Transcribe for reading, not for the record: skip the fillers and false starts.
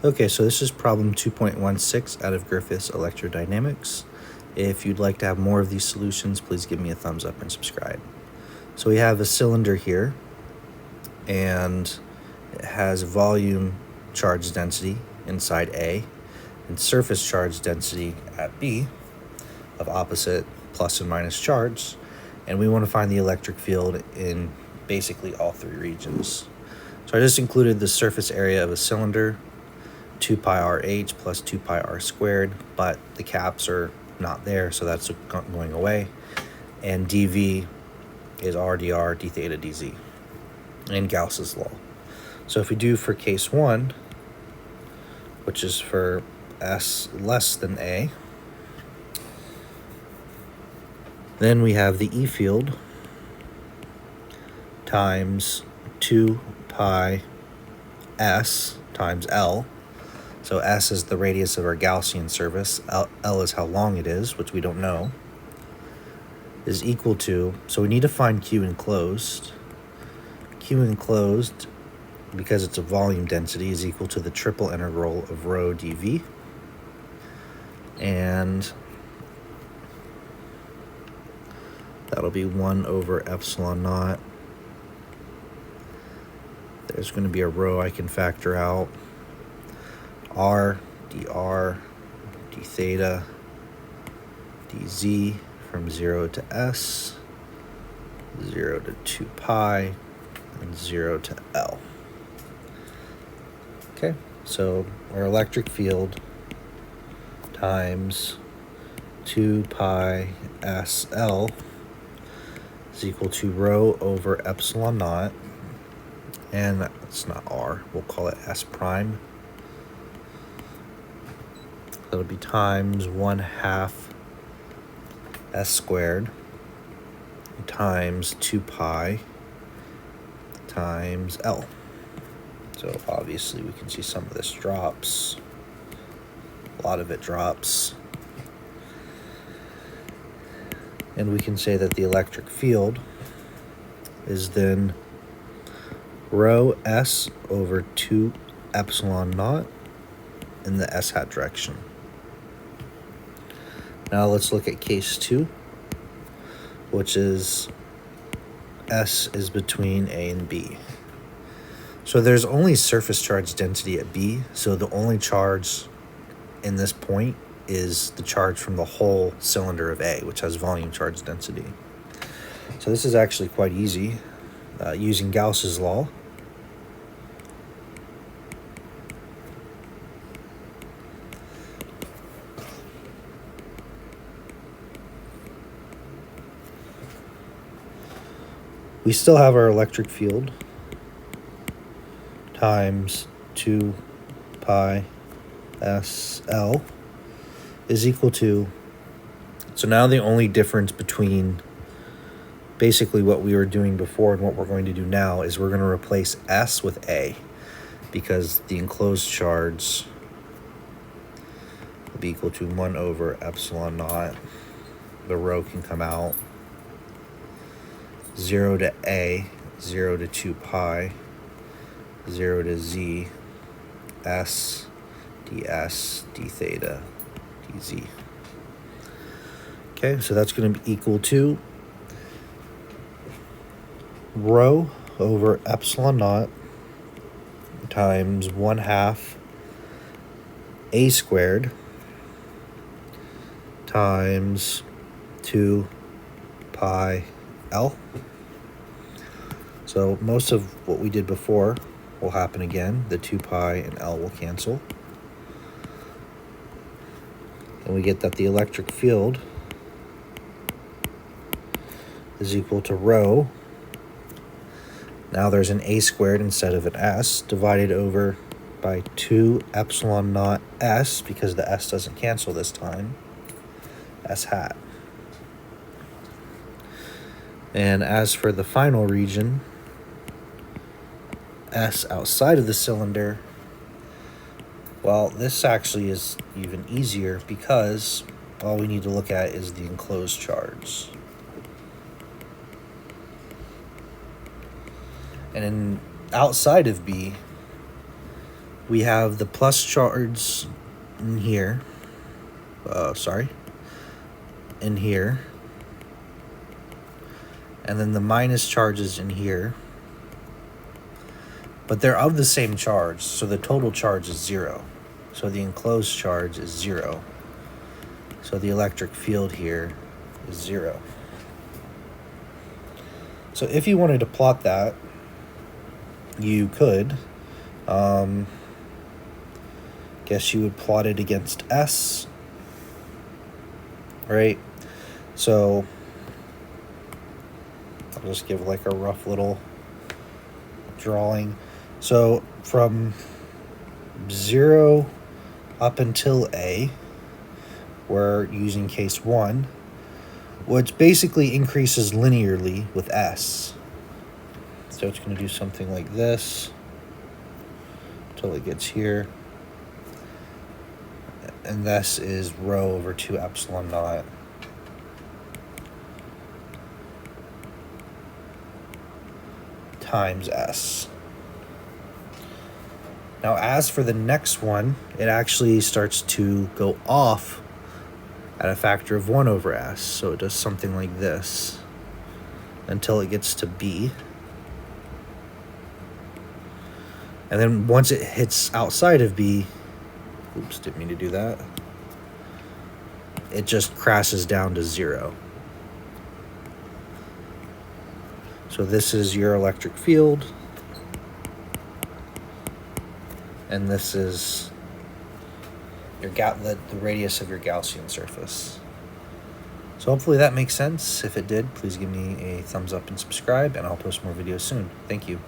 Okay, so this is problem 2.16 out of Griffith's Electrodynamics. If you'd like to have more of these solutions, please give me a thumbs up and subscribe. So we have a cylinder here, and it has volume charge density inside A and surface charge density at B of opposite plus and minus charge, and we want to find the electric field in basically all three regions. So I just included the surface area of a cylinder, 2 pi RH plus 2 pi R squared, but the caps are not there, so that's going away. And dV is R dr d theta dz in Gauss's law. So if we do for case 1, which is for S less than A, then we have the E field times 2 pi S times L. So S is the radius of our Gaussian surface, L is how long it is, which we don't know, is equal to, so we need to find Q enclosed. Q enclosed, because it's a volume density, is equal to the triple integral of rho dV. And that'll be 1 over epsilon naught. There's going to be a rho I can factor out. R dr d theta dz from 0 to S, 0 to 2 pi, and 0 to L. Okay, so our electric field times 2 pi SL is equal to rho over epsilon naught, and that's not R, we'll call it S prime. That'll be times 1/2 S squared times 2 pi times L. So obviously we can see some of this drops. A lot of it drops. And we can say that the electric field is then rho S over 2 epsilon naught in the S hat direction. Now let's look at case 2, which is S is between A and B. So there's only surface charge density at B, so the only charge in this point is the charge from the whole cylinder of A, which has volume charge density. So this is actually quite easy. Using Gauss's law, we still have our electric field times 2 pi SL is equal to, so now the only difference between basically what we were doing before and what we're going to do now is we're going to replace S with A, because the enclosed charge will be equal to 1 over epsilon naught. The rho can come out. 0 to A, 0 to 2 pi, 0 to Z, S, ds, d theta, dz. Okay, so that's going to be equal to rho over epsilon naught times 1/2 A squared times 2 pi L. So most of what we did before will happen again. The 2 pi and L will cancel. And we get that the electric field is equal to rho. Now there's an A squared instead of an S, divided over by 2 epsilon naught S, because the S doesn't cancel this time, S hat. And as for the final region, S outside of the cylinder, well, this actually is even easier, because all we need to look at is the enclosed charge. And outside of B, we have the plus charge in here. In here. And then the minus charges in here. But they're of the same charge, so the total charge is 0. So the enclosed charge is 0. So the electric field here is 0. So if you wanted to plot that, you could. Guess you would plot it against S, right? So I'll just give like a rough little drawing. So from 0 up until A, we're using case 1, which basically increases linearly with S. So it's going to do something like this until it gets here. And this is rho over 2 epsilon naught. Times S. Now, as for the next one, it actually starts to go off at a factor of 1 over S. So it does something like this until it gets to B. And then once it hits outside of B, oops, didn't mean to do that, it just crashes down to 0. So this is your electric field. And this is your the radius of your Gaussian surface. So hopefully that makes sense. If it did, please give me a thumbs up and subscribe, and I'll post more videos soon. Thank you.